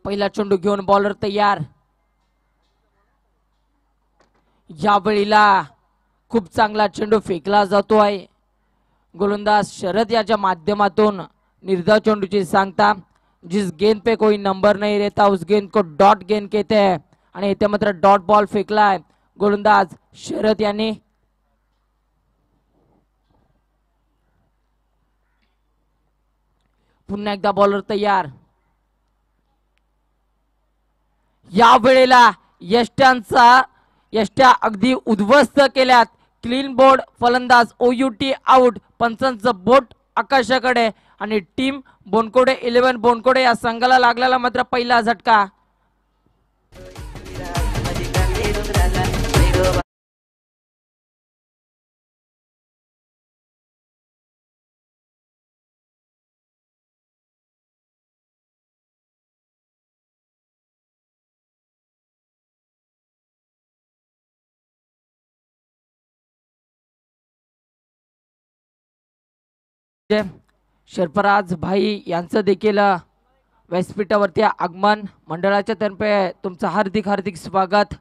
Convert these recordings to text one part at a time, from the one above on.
पहिला चेंडू घेऊन बॉलर तयार। या वेळेला खूप चांगला चेंडू फेकला जातोय। गोलंदाज शरद याच्या माध्यमातून निर्धाव चेंडूची सांगता, जिस गेंद पे कोई नंबर नहीं रहता उस गेंद को डॉट गेंद कहते हैं। आणि इथे मात्र डॉट बॉल फेकलाय गोलंदाज शरद यांनी। पुन्हा एकदा बॉलर तयार। या वेळेला यष्ट्या अगदी उद्ध्वस्त केल्यात। क्लीन बोर्ड, फलंदाज OUT आउट। पंचांचं बोट आकाशाकडे आणि टीम बोनकोडे 11 बोनकोडे या संघाला लागलेला मात्र पहिला झटका। सरफराज भाई यांचं देखील व्यासपीठावरती आगमन। मंडळाच्या तर्फे तुमचं हार्दिक हार्दिक स्वागत।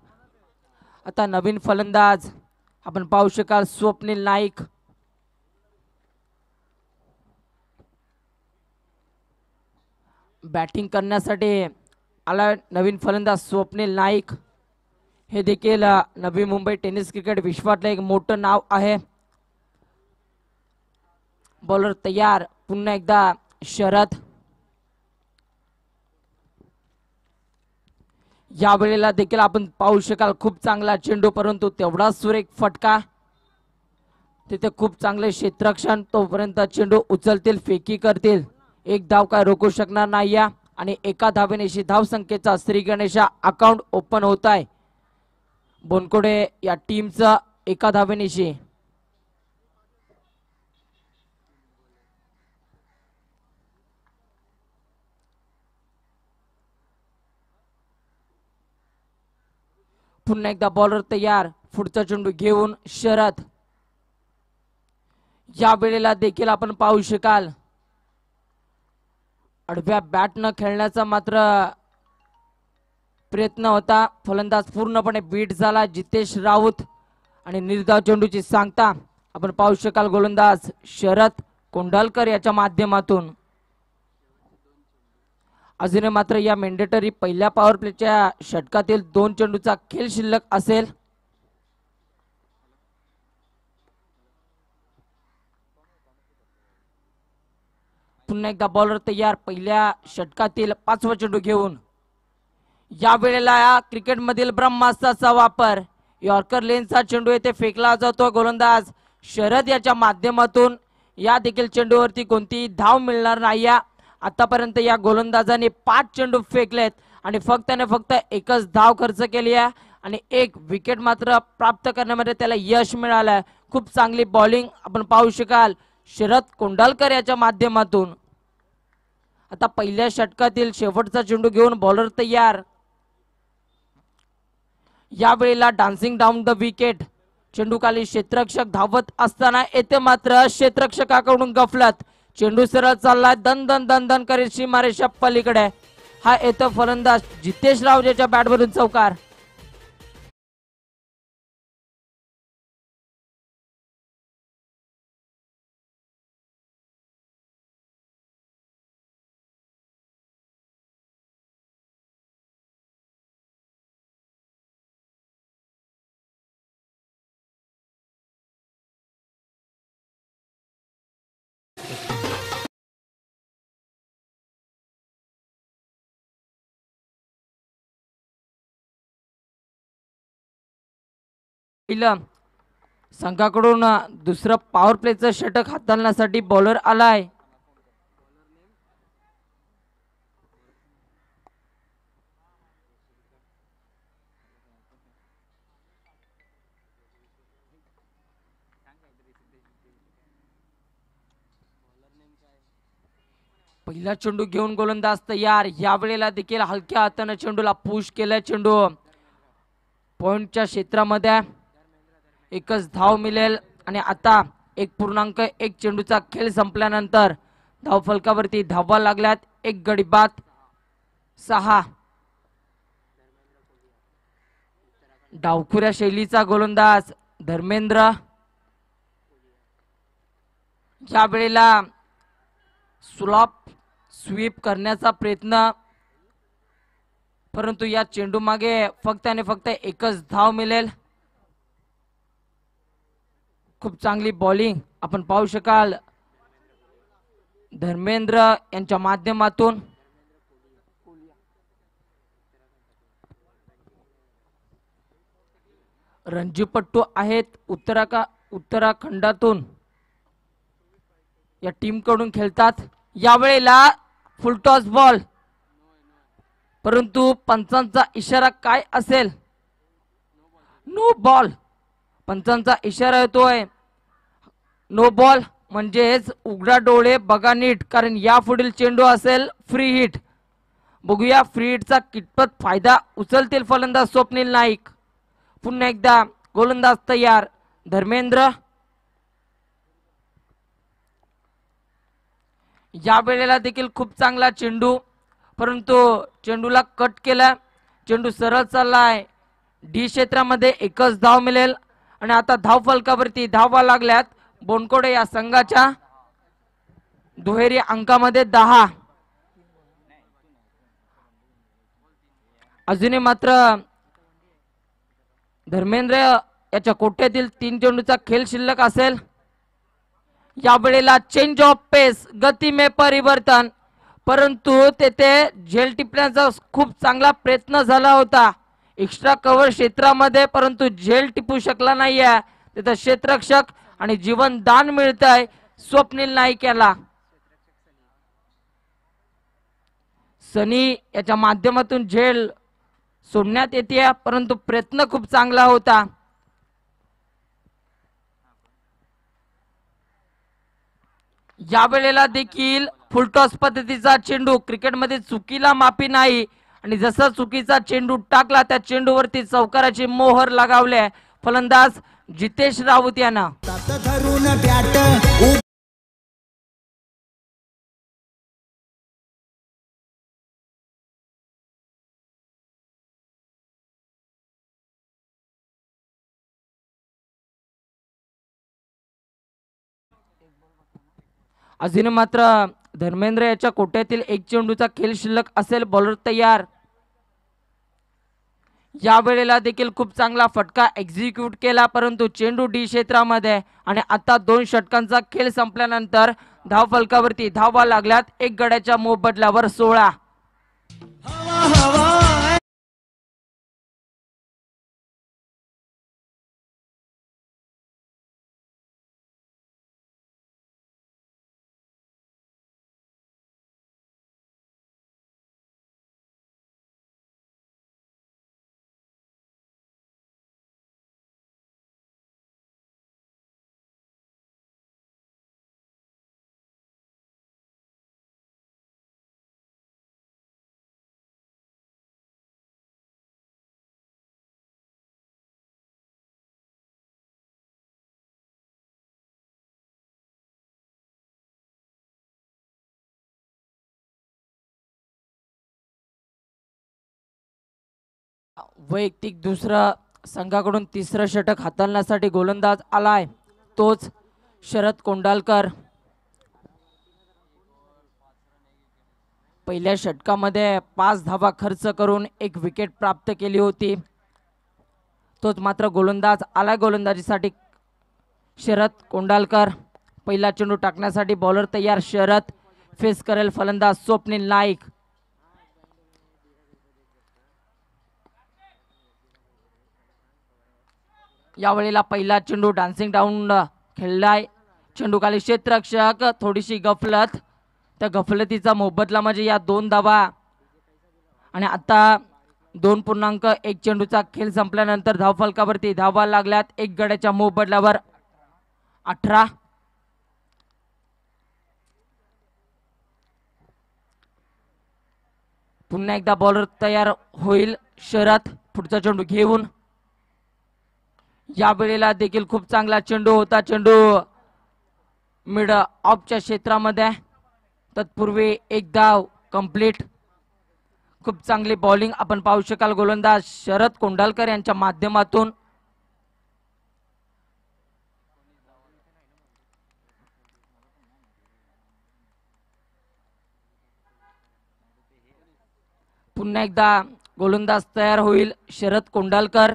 आता नवीन फलंदाज आपण पाहू शकाल स्वप्नील नाईक। बॅटिंग करण्यासाठी आला नवीन फलंदाज स्वप्नील नाईक। हे देखील नवी मुंबई टेनिस क्रिकेट विश्वातलं एक मोठं नाव आहे। बॉलर तयार। पुन्हा एकदा शरद। या वेळेला देखील आपण पाहू शकाल खूप चांगला चेंडू, परंतु तेवढा सुरेख फटका। तिथे खूप चांगले क्षेत्ररक्षण, तोपर्यंत चेंडू उचलतील, फेकी करतील, एक धाव काय रोखू शकणार नाही। आणि एका धावेनेशी धाव संख्येचा श्री गणेशा अकाउंट ओपन होत आहे बोनकोडे या टीमचं एका धावेनेशी। पुन्हा एकदा बॉलर तयार। पुढचा चेंडू घेऊन शरद। या वेळेला देखील आपण पाहू शकाल आडव्या बॅट न खेळण्याचा मात्र प्रयत्न होता। फलंदाज पूर्णपणे बीट झाला जितेश राऊत। आणि निर्धाव चेंडूची सांगता आपण पाहू शकाल गोलंदाज शरद कोंढालकर याच्या माध्यमातून। अजून मात्र या मेंडेटरी पहिल्या पॉवर प्लेच्या षटकातील 2 चेंडूचा खेळ शिल्लक असेल। पुन्हा एकदा बॉलर तयार। पहिल्या षटकातील 5वा चेंडू घेऊन या वेळेला या क्रिकेट मधील ब्रह्मास्त्राचा वापर, यॉर्कर लेनचा चेंडू येथे फेकला जातो। गोलंदाज शरद याच्या माध्यमातून या देखील चेंडूवरती कोणतीही धाव मिळणार नाही। आतापर्यंत या गोलंदाजाने 5 चेंडू फेकलेत आणि फक्त एकच धाव खर्च केली आहे आणि 1 विकेट मात्र प्राप्त करण्यामध्ये त्याला यश मिळालं। खूप चांगली बॉलिंग आपण पाहू शकाल शरद कोंढालकर याच्या माध्यमातून। आता पहिल्या षटकातील शेवटचा चेंडू घेऊन बॉलर तयार। या वेळेला डान्सिंग डाऊन द विकेट, चेंडू खाली क्षेत्ररक्षक धावत असताना येथे मात्र क्षेत्ररक्षकाकडून गफलत। चेंडू सरळ चाललाय दन दन दन दन करीत सीमारेषा पलीकडे। हा येतो फलंदाज जितेश राव याच्या बॅटवरून चौकार। संघाकडून दुसरं पॉवर प्लेचं षटक हाताळण्यासाठी बॉलर आलाय। पहिला चेंडू घेऊन गोलंदाज तयार। या वेळेला देखील हलक्या हाताने चेंडूला पुश केलाय। चेंडू पॉइंटच्या क्षेत्रामध्ये, एकच धाव मिळेल आणि आता 1.1 चेंडूचा खेळ संपल्यानंतर धाव फलकावरती धावा लागल्यात। 1 गडी बाद। 6. डावखुऱ्या शैलीचा गोलंदाज धर्मेंद्र या वेळेला स्वीप करण्याचा प्रयत्न, परंतु या चेंडू मागे फक्त आणि फक्त एकच धाव मिळेल. खूप चांगली बॉलिंग आपण पाहू शकाल धर्मेंद्र यांच्या माध्यमातून. रणजीपट्टू आहेत उत्तराखंडातून या टीम कडून खेळतात. यावेळेला फुलटॉस बॉल, परंतु पंचांचा इशारा काय असेल? No ball. पंचांचा इशारा येतोय नो बॉल, म्हणजेच उघडा डोळे बघा नीट, कारण या पुढील चेंडू असेल फ्री हिट. बघूया फ्री हिटचा कितपत फायदा उचलतील फलंदाज स्वप्नील नाईक. पुन्हा एकदा गोलंदाज तयार धर्मेंद्र. या वेळेला देखील खूप चांगला चेंडू, परंतु चेंडूला कट केला. चेंडू सरळ चाललाय डी क्षेत्रामध्ये, एकच धाव मिळेल. आणि आता धाव फलकावरती धावा लागल्यात बोनकोडे या संघाच्या. दुहेरी अंकामध्ये 10. अजूनही मात्र धर्मेंद्र याच्या कोट्यातील 3 चेंडूचा खेळ शिल्लक असेल. या वेळेला चेंज ऑफ पेस, गती में परिवर्तन, परंतु तेथे झेल टिपण्याचा खूप चांगला प्रयत्न झाला होता एक्स्ट्रा कव्हर क्षेत्रामध्ये, परंतु झेल टिपू शकला नाहीये. तिथे क्षेत्ररक्षक आणि जीवन दान मिळतंय स्वप्नील नाईक याला. सनी याच्या माध्यमातून झेल सोडण्यात येते, परंतु प्रयत्न खूप चांगला होता. या वेळेला देखील फुलटॉस पद्धतीचा चेंडू, क्रिकेटमध्ये चुकीला माफी नाही. आणि जसा चुकीचा चेंडू टाकला त्या चेंडूवरती चौकाराची मोहर लगावले फलंदाज जितेश राऊत यांना. अजून मात्र धर्मेंद्र याच्या कोट्यातील 1 चेंडूचा खेळ शिल्लक असेल. बॉलर तयार. या वेळेला देखील खूप चांगला फटका एक्झिक्यूट केला, परंतु चेंडू डी क्षेत्रामध्ये. आणि आता 2 षटकांचा खेळ संपल्यानंतर धाव फलकावरती धावा लागल्यात 1 गड्याच्या मोबदल्यावर 16. वैयक्तिक दुसरा संघाकडून 3रं षटक हाताळण्यासाठी गोलंदाज आलाय, तोच शरद कोंडालकर. पहिल्या षटकामध्ये 5 धावा खर्च करून 1 विकेट प्राप्त केली होती. तोच मात्र गोलंदाज आलाय गोलंदाजीसाठी शरद कोंडालकर. पहिला चेंडू टाकण्यासाठी बॉलर तयार शरद. फेस करेल फलंदाज स्वप्नील नाईक. यावेळेला पहिला चेंडू डान्सिंग डाऊन खेळलाय. चेंडू खाली क्षेत्ररक्षक, थोडीशी गफलत. त्या गफलतीचा मोबदला म्हणजे या 2 धावा. आणि आता 2.1 चेंडूचा खेळ संपल्यानंतर धाव फलकावरती धावा लागल्यात 1 गड्याच्या मोबदल्यावर 18. पुन्हा एकदा बॉलर तयार होईल शरद पुढचा चेंडू घेऊन. या वेळेला देखील खूप चांगला चेंडू होता. चेंडू मिड ऑफच्या क्षेत्रामध्ये. तत्पूर्वी 1 धाव कंप्लीट. खूप चांगली बॉलिंग आपण पाहू शकाल गोलंदाज शरद कोंडालकर यांच्या माध्यमातून. पुन्हा एकदा गोलंदाज तयार होईल शरद कोंडालकर.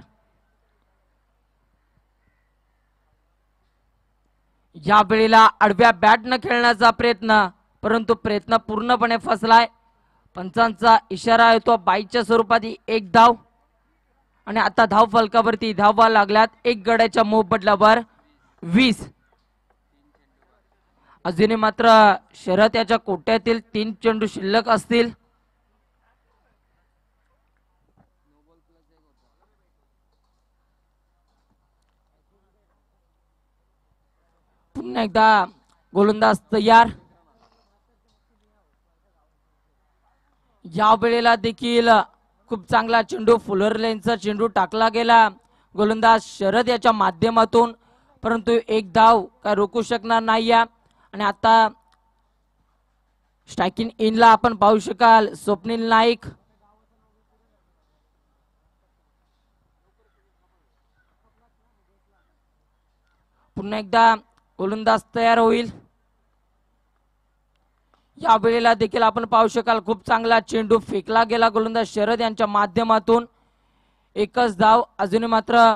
या वेळेला आडव्या बॅट न खेळण्याचा प्रयत्न, परंतु प्रयत्न पूर्णपणे फसलाय. पंचांचा इशारा येतो बाईच्या स्वरूपात एक धाव. आणि आता धाव फलकावरती धावा लागल्यात एक गड्याच्या मोबदल्यावर 20. अजूनही मात्र शरद याच्या कोट्यातील 3 चेंडू शिल्लक असतील. पुन्हा एकदा गोलंदाज तयार. या वेळेला देखील खूप चांगला चेंडू फुलर लेनचा चेंडू टाकला गेला गोलंदाज शरद याच्या माध्यमातून, परंतु एक धाव काय रोखू शकणार नाही. आणि आता स्ट्रायकिंग इनला आपण पाहू शकाल स्वप्नील नाईक. पुन्हा एकदा गोलंदाज तयार होईल. या वेळेला देखील आपण पाहू शकाल खूप चांगला चेंडू फेकला गेला गोलंदाज शरद यांच्या माध्यमातून. एकच धाव. अजूनही मात्र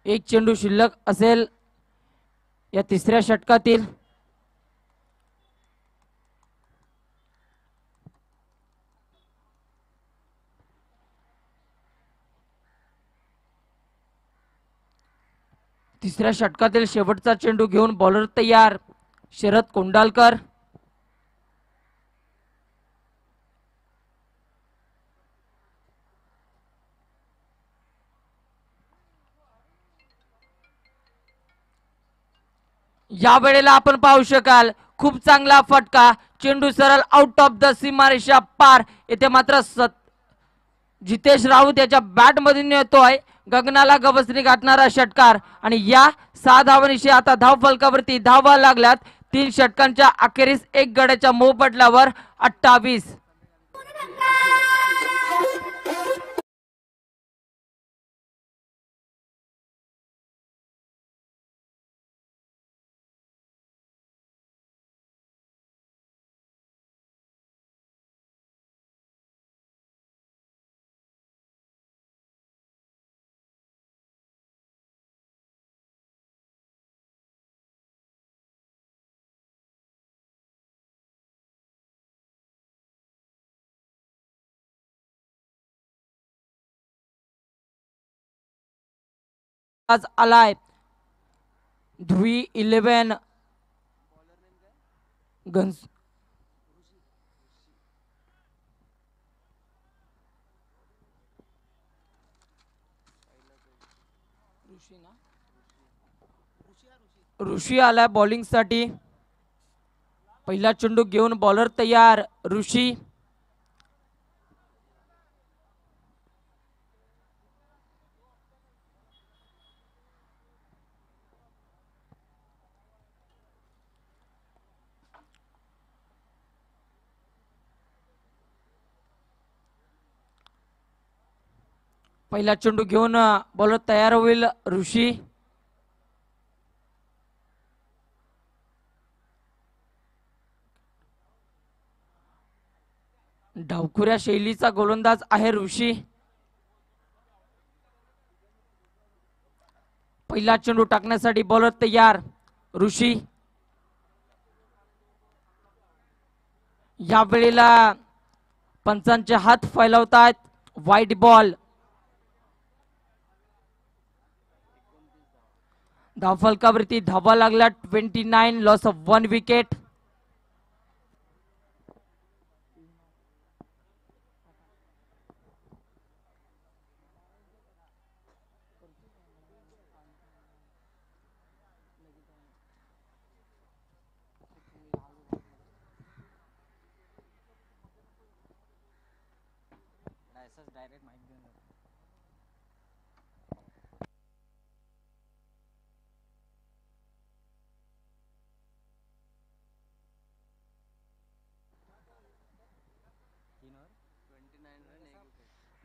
एक चेंडू शिल्लक असेल या तिसऱ्या षटकातील. तिसऱ्या षटकातील शेवटचा चेंडू घेऊन बॉलर तयार शरद कोंडालकर. या वेळेला आपण पाहू शकाल खूप चांगला फटका. चेंडू सरळ आउट ऑफ द सीमारेषा पार. येथे मात्र जितेश राऊत याच्या बॅट मधून येतोय गगनाला गवसणी गाठणारा षटकार. आणि या 6 धावांशी आता धाव फलकावरती धावा लागल्यात. 3 षटकांच्या अखेरीस एक गड्याच्या मोबदल्यावर 28. आज आलाय ध्रुवी 11 गन्स. ऋषी आलाय बॉलिंग साठी. पहिला चेंडू घेऊन बॉलर तयार ऋषी. पहिला चेंडू घेऊन बॉलर तयार होईल ऋषी. डावखुऱ्या शैलीचा गोलंदाज आहे ऋषी. पहिला चेंडू टाकण्यासाठी बॉलर तयार ऋषी. या वेळेला पंचांचे हात फैलावतात. वाईट बॉल. धावफलकावरती धावा लागला 29. Loss of 1 wicket.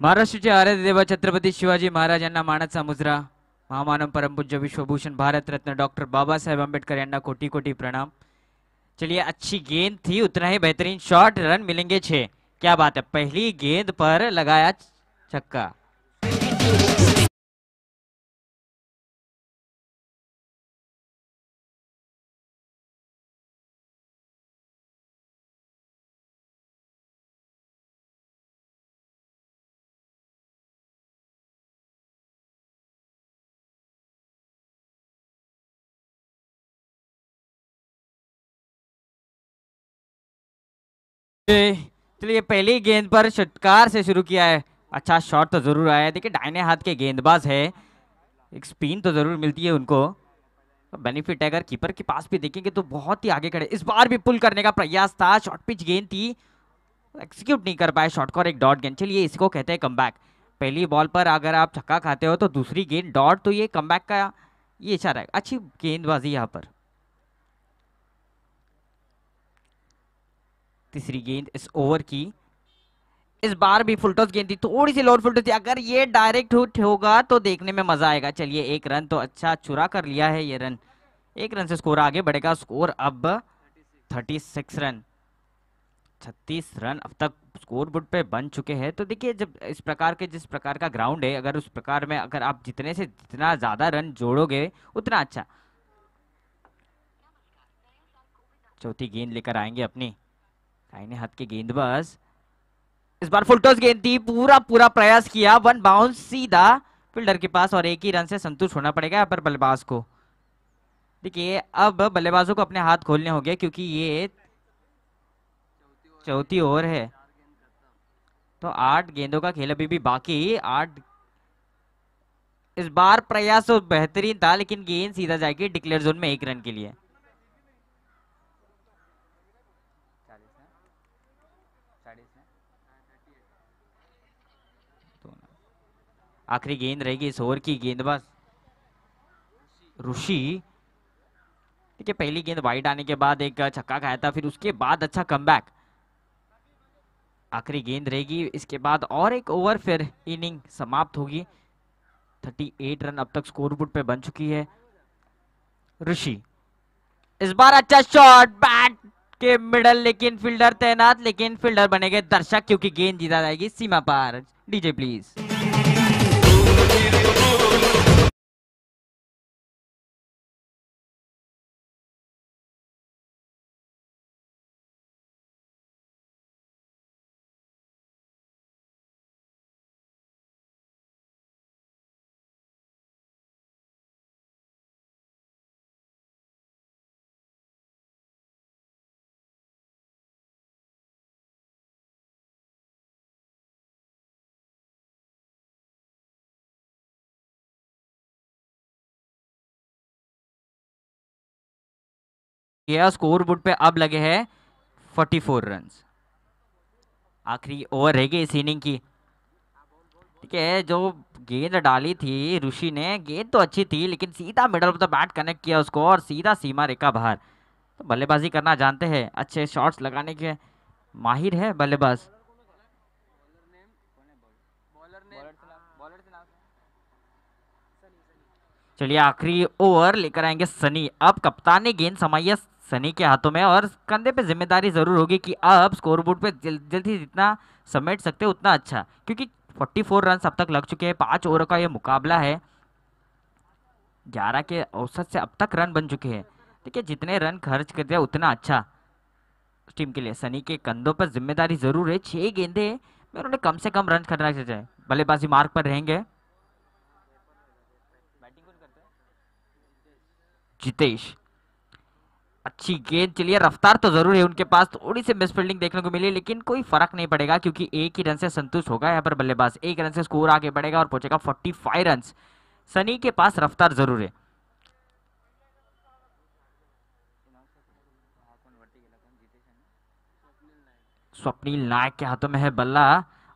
महाराष्ट्राचे आराध्य देवा छत्रपती शिवाजी महाराज यांना मानाचा मुजरा, महामानव परमपूज्य विश्वभूषण भारत रत्न डॉक्टर बाबा साहेब अम्बेडकर यांना कोटि कोटि प्रणाम। चलिए अच्छी गेंद थी, उतना ही बेहतरीन शॉट, रन मिलेंगे 6। क्या बात है, पहली गेंद पर लगाया छक्का। चलिए पहली गेंद पर षटकार से शुरू किया है, अच्छा शॉट तो जरूर आया है। देखिए दाहिने हाथ के गेंदबाज है, एक स्पिन तो जरूर मिलती है उनको, बेनिफिट है। अगर कीपर के पास भी देखेंगे तो बहुत ही आगे खड़े। इस बार भी पुल करने का प्रयास था, शॉर्ट पिच गेंद थी, एक्सिक्यूट नहीं कर पाए शॉट को और एक डॉट गेंद। चलिए इसको कहते हैं कमबैक। पहली बॉल पर अगर आप छक्का खाते हो तो दूसरी गेंद डॉट, तो ये कमबैक का ये इशारा है। अच्छी गेंदबाजी यहाँ पर। तीसरी गेंद इस ओवर की, इस बार भी फुलटॉस गेंद थी, थोड़ी सी लोड फुलटॉस थी। अगर ये डायरेक्ट हिट होगा तो देखने में मजा आएगा। चलिए एक रन तो अच्छा चुरा कर लिया है ये रन, एक रन से स्कोर आगे बढ़ेगा। स्कोर अब 36 रन, 36 रन अब तक स्कोर बोर्ड पे बन चुके हैं। तो देखिए जब इस प्रकार के, जिस प्रकार का ग्राउंड है, अगर उस प्रकार में अगर आप जितने से जितना ज्यादा रन जोड़ोगे उतना अच्छा। चौथी गेंद लेकर आएंगे अपनी दाहिने हाथ के गेंदबाज। इस बार फुलटॉस गेंद थी, पूरा पूरा प्रयास किया, वन बाउंस सीधा फील्डर के पास और एक ही रन से संतुष्ट होना पड़ेगा यहाँ पर बल्लेबाज को। देखिए अब बल्लेबाजों को अपने हाथ खोलने होंगे क्योंकि ये चौथी ओवर है, तो 8 गेंदों का खेल अभी भी बाकी। 8, इस बार प्रयास तो बेहतरीन था लेकिन गेंद सीधा जाएगी डिक्लेयर जोन में 1 रन के लिए। आखिरी गेंद रहेगी इस ओवर की, गेंदबाज ऋषि। देखिए पहली गेंद वाइड आने के बाद एक छक्का खाया था, फिर उसके बाद अच्छा कमबैक। आखिरी गेंद रहेगी, इसके बाद और एक ओवर फिर इनिंग समाप्त होगी। 38 रन अब तक स्कोर बोर्ड पे बन चुकी है। ऋषि इस बार अच्छा शॉट, बैट के मिडल, लेकिन फील्डर तैनात, लेकिन फील्डर बनेंगे दर्शक क्योंकि गेंद जीता जाएगी सीमा पार। DJ please. स्कोर बोर्ड पे अब लगे हैं 44 रन। आखिरी ओवर रहेगी इस इनिंग की। ठीक है, जो गेंद डाली थी ऋषि ने, गेंद तो अच्छी थी लेकिन सीधा middle of the bat connect किया उसको और सीधा सीमा रेखा बाहर। तो बल्लेबाजी करना जानते हैं, अच्छे शॉट्स लगाने के माहिर है बल्लेबाज। चलिए आखिरी ओवर लेकर आएंगे सनी। अब कप्तान ने गेंद समाई है सनी के हाथों में और कंधे पे जिम्मेदारी जरूर होगी कि अब स्कोरबोर्ड पे जल्दी जितना समेट सकते उतना अच्छा, क्योंकि 44 रन अब तक लग चुके हैं। 5 ओवर का ये मुकाबला है, 11 के औसत से अब तक रन बन चुके हैं। देखिए जितने रन खर्च करते हैं उतना अच्छा टीम के लिए। सनी के कंधों पर जिम्मेदारी जरूर है, 6 गेंदे में उन्होंने कम से कम रन करना चाहिए। बल्लेबाजी मार्ग पर रहेंगे जितेश। अच्छी गेंद, चलिए रफ्तार तो जरूर है उनके पास, थोड़ी सी मिस फील्डिंग देखने को मिली लेकिन कोई फर्क नहीं पड़ेगा क्योंकि एक ही रन से संतुष्ट होगा यहाँ पर बल्लेबाज। 1 रन से स्कोर आगे बढ़ेगा और पहुंचेगा 45 रन। सनी के पास रफ्तार जरूर है। स्वप्निल नायक के हाथों में है बल्ला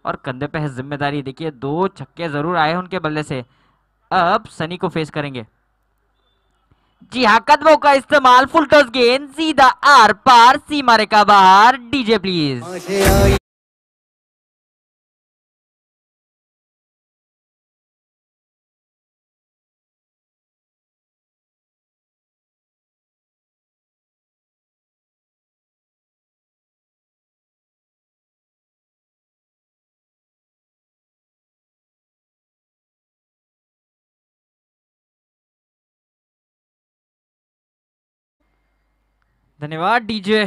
और कंधे पे है जिम्मेदारी। देखिए 2 छक्के जरूर आए उनके बल्ले से, अब सनी को फेस करेंगे। जी हाँ, कदमों का इस्तेमाल, फुल टॉस गेंद सीधा आर पार सीमा रेखा बाहर। DJ please. धन्यवाद डीजे।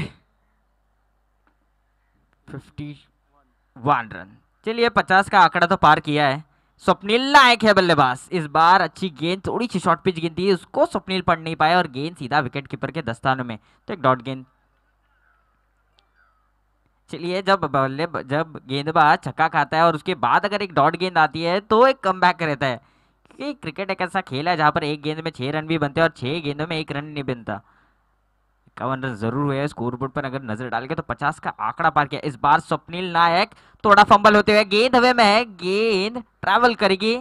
51 रन। चलिए 50 का आंकड़ा तो पार किया है। स्वप्निल नायक है बल्लेबाज। इस बार अच्छी गेंद, थोड़ी सी शॉर्ट पिच गेंद थी, उसको स्वप्निल पढ़ नहीं पाया और गेंद सीधा विकेट कीपर के दस्तानों में, तो एक डॉट गेंद। चलिए जब गेंदबाज छक्का खाता है और उसके बाद अगर एक डॉट गेंद आती है तो एक कमबैक रहता है, क्योंकि क्रिकेट एक ऐसा खेल है जहां पर एक गेंद में 6 रन भी बनते हैं और 6 गेंदों में 1 रन नहीं बनता। 51 रन जरूर हुए स्कोर बोर्ड पर अगर नजर डाल के, तो 50 का आंकड़ा पार किया। इस बार स्वप्निल नायक, थोड़ा फंबल होते हुए गेंद हवे में है, गेंद ट्रैवल करेगी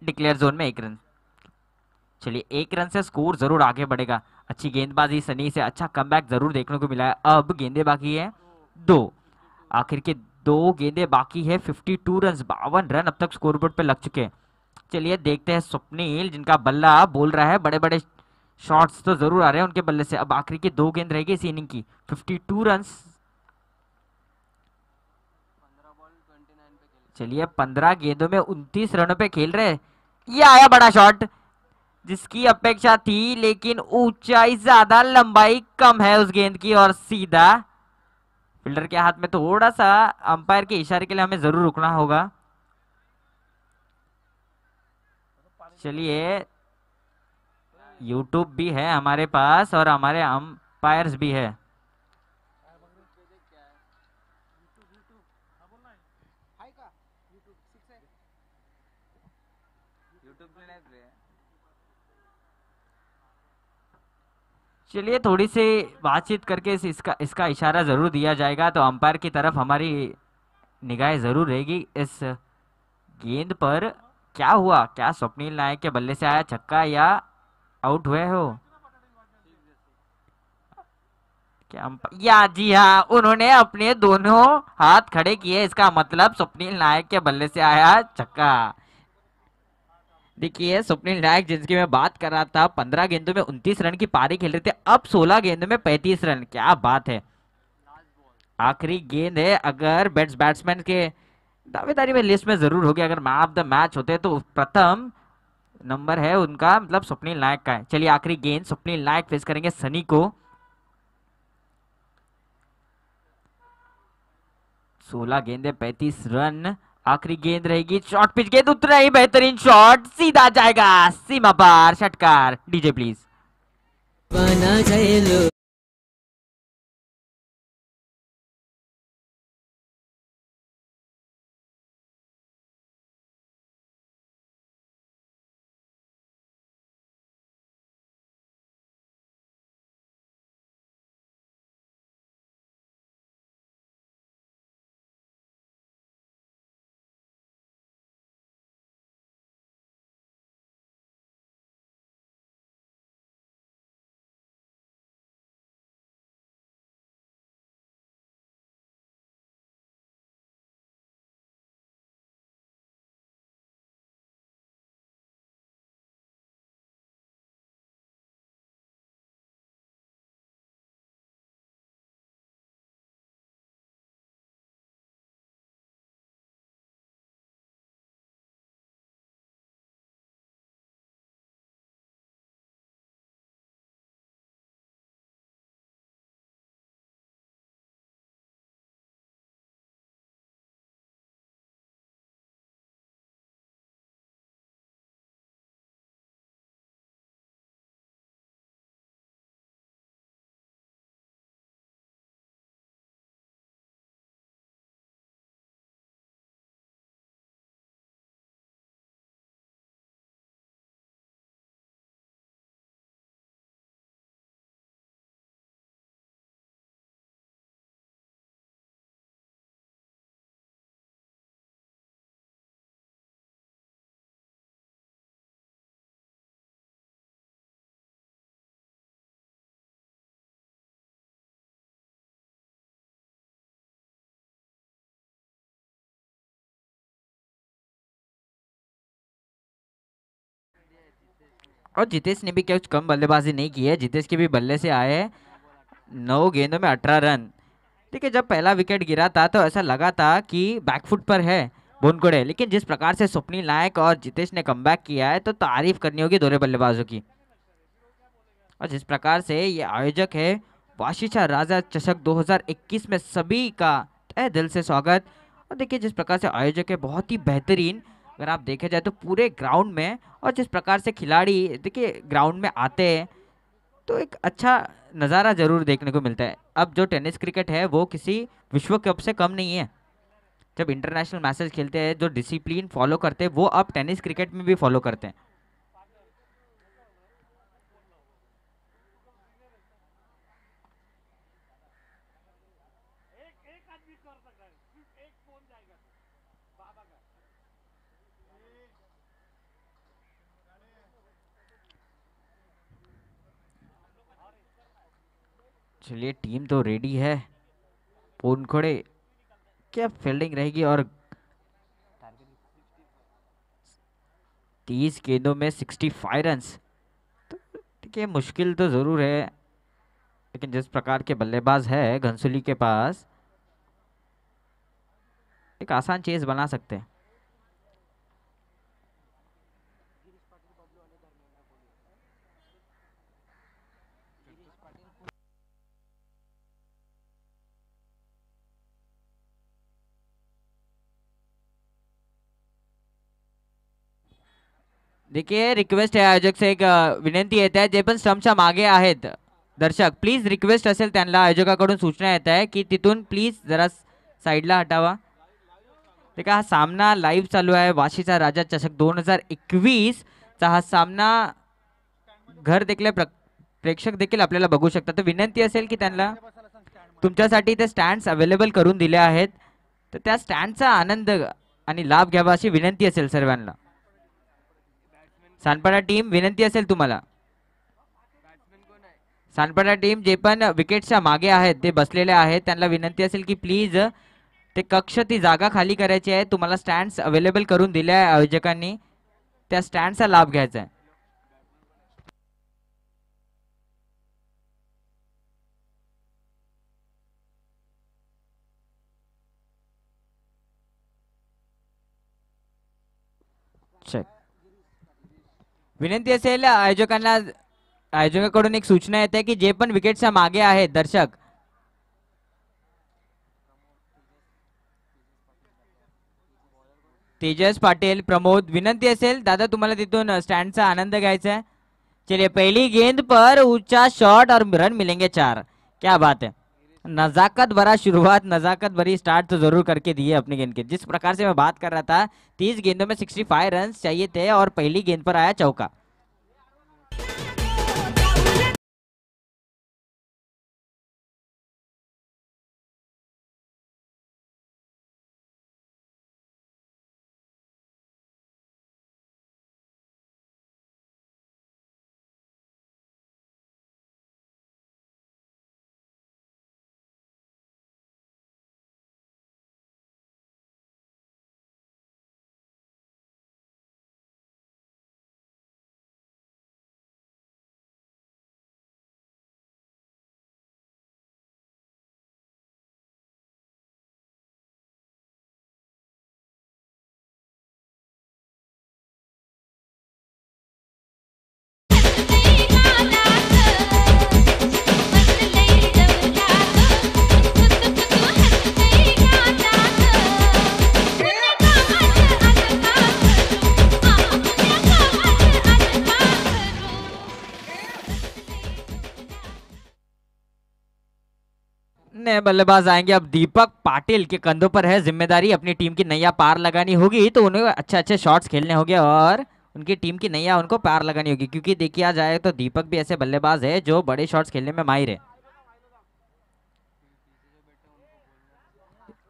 डिक्लेयर जोन में, 1 रन। चलिए 1 रन से स्कोर जरूर आगे बढ़ेगा। अच्छी गेंदबाजी सनी से, अच्छा कमबैक जरूर देखने को मिला है। अब गेंदे बाकी है 2, आखिर के 2 गेंदे बाकी है। 52 रन, 52 रन अब तक स्कोरबोर्ड पे लग चुके हैं। चलिए देखते हैं स्वप्निल, जिनका बल्ला बोल रहा है, बड़े बड़े शॉट्स तो जरूर आ रहे हैं उनके बल्ले से। अब आखिरी की 2 गेंद रहेगी इस इनिंग की। 52 रन। चलिए 15 गेंदों में 29 रनों पे खेल रहे। ये आया बड़ा शॉट, जिसकी अपेक्षा थी, लेकिन ऊंचाई ज्यादा, लंबाई कम है उस गेंद की और सीधा फील्डर के हाथ में। थोड़ा सा अंपायर के इशारे के लिए हमें जरूर रुकना होगा। चलिए यूट्यूब भी है हमारे पास और हमारे अंपायर्स भी है। चलिए थोड़ी सी बातचीत करके इसका इसका इशारा जरूर दिया जाएगा, तो अंपायर की तरफ हमारी निगाहें जरूर रहेगी इस गेंद पर। क्या हुआ, क्या स्वप्निल नायक के बल्ले से आया छक्का या आउट हुए हो? क्या या जी हाँ, उन्होंने अपने दोनों हाथ खड़े किए, इसका मतलब स्वप्निल नायक के बल्ले से आया छक्का। देखिए स्वप्निल नायक, जिनकी मैं बात कर रहा था, 15 गेंदों में 29 रन की पारी खेल रहे थे, अब 16 गेंदों में 35 रन। क्या बात है। आखिरी गेंद है, अगर बैट्समैन के दावेदारी में लिस्ट में जरूर होगी, अगर मैन ऑफ द मैच होते तो प्रथम नंबर है उनका, मतलब स्वप्निल नायक का है। चलिए आखिरी गेंद, स्वप्निल नायक फेस करेंगे सनी को। 16 गेंदे 35 रन। आखिरी गेंद रहेगी, शॉर्ट पिच गेंद, उतना ही बेहतरीन शॉट, सीधा जाएगा सीमा पार, षटकार। DJ please. और जितेश ने भी कुछ कम बल्लेबाजी नहीं की है, जितेश के भी बल्ले से आए 9 गेंदों में 18 रन। देखिए जब पहला विकेट गिरा था तो ऐसा लगा था कि बैकफुट पर है बोनकोड़े, लेकिन जिस प्रकार से स्वप्निल नायक और जितेश ने कमबैक किया है, तो तारीफ करनी होगी दोनों बल्लेबाजों की। और जिस प्रकार से ये आयोजक है वाशीचा राजा चषक 2021 में सभी का तहे दिल से स्वागत। और देखिए जिस प्रकार से आयोजक है बहुत ही बेहतरीन, अगर आप देखे जाए तो पूरे ग्राउंड में, और जिस प्रकार से खिलाड़ी देखिए ग्राउंड में आते हैं तो एक अच्छा नज़ारा जरूर देखने को मिलता है। अब जो टेनिस क्रिकेट है वो किसी विश्व कप से कम नहीं है। जब इंटरनेशनल मैचेस खेलते हैं जो डिसिप्लिन फॉलो करते हैं वो अब टेनिस क्रिकेट में भी फॉलो करते हैं। चलिए टीम तो रेडी है। पोनखोड़े क्या फील्डिंग रहेगी, और 30 गेंदों में 65 रन्स, तो देखिए मुश्किल तो जरूर है, लेकिन जिस प्रकार के बल्लेबाज है घनसुली के पास एक आसान चेज बना सकते हैं। देखिए रिक्वेस्ट आहे आयोजक से एक विनंती येत आहे, जे पण स्टंपच्या मागे आहेत दर्शक प्लीज रिक्वेस्ट असेल त्यांना आयोजकाकडून सूचना येत आहे की तिथून प्लीज जरा साईडला हटावा। ठीक आहे, हा सामना लाईव्ह चालू आहे वाशीचा राजा चषक 2021 चा हा सामना घर देखील प्रेक्षक देखील आपल्याला बघू शकतात। तर विनंती असेल की त्यांना तुमच्यासाठी ते स्टँड्स अवेलेबल करून दिले आहेत, तर त्या स्टँडचा आनंद आणि लाभ घ्यावा अशी विनंती असेल सर्वांना। सानपाडा टीम विनंती असेल तुम्हाला, सानपाडा टीम जे पण विकेटच्या मागे आहेत ते बसलेले आहेत त्यांना विनंती असेल की प्लीज ते कक्ष ती जागा खाली करायची आहे। तुम्हाला स्टँड्स अवेलेबल करून दिले आहे आयोजकांनी, त्या स्टँडचा लाभ घ्यायचा आहे। विनंती असेल आयोजकांना, आयोजकाकडून एक सूचना येते की जे पण विकेटच्या मागे आहेत दर्शक तेजस पाटिल प्रमोद, विनंती असेल दादा तुम्हाला तिथून स्टँडचा आनंद घ्यायचा है। चलिए पहली गेंद पर ऊंचा शॉट और रन मिलेंगे 4। क्या बात है, नजाकत भरा शुरुआत, नजाकत भरी स्टार्ट तो जरूर करके दी है अपनी गेंद के। जिस प्रकार से मैं बात कर रहा था 30 गेंदों में 65 रन चाहिए थे और पहली गेंद पर आया चौका। नए बल्लेबाज आएंगे। अब दीपक पाटिल के कंधों पर है जिम्मेदारी, अपनी टीम की नैया पार लगानी होगी, तो उन्हें अच्छे अच्छे शॉट्स खेलने होंगे और उनकी टीम की नैया उनको पार लगानी होगी। क्योंकि देखिए जाए तो दीपक भी ऐसे बल्लेबाज है जो बड़े शॉट्स खेलने में माहिर है।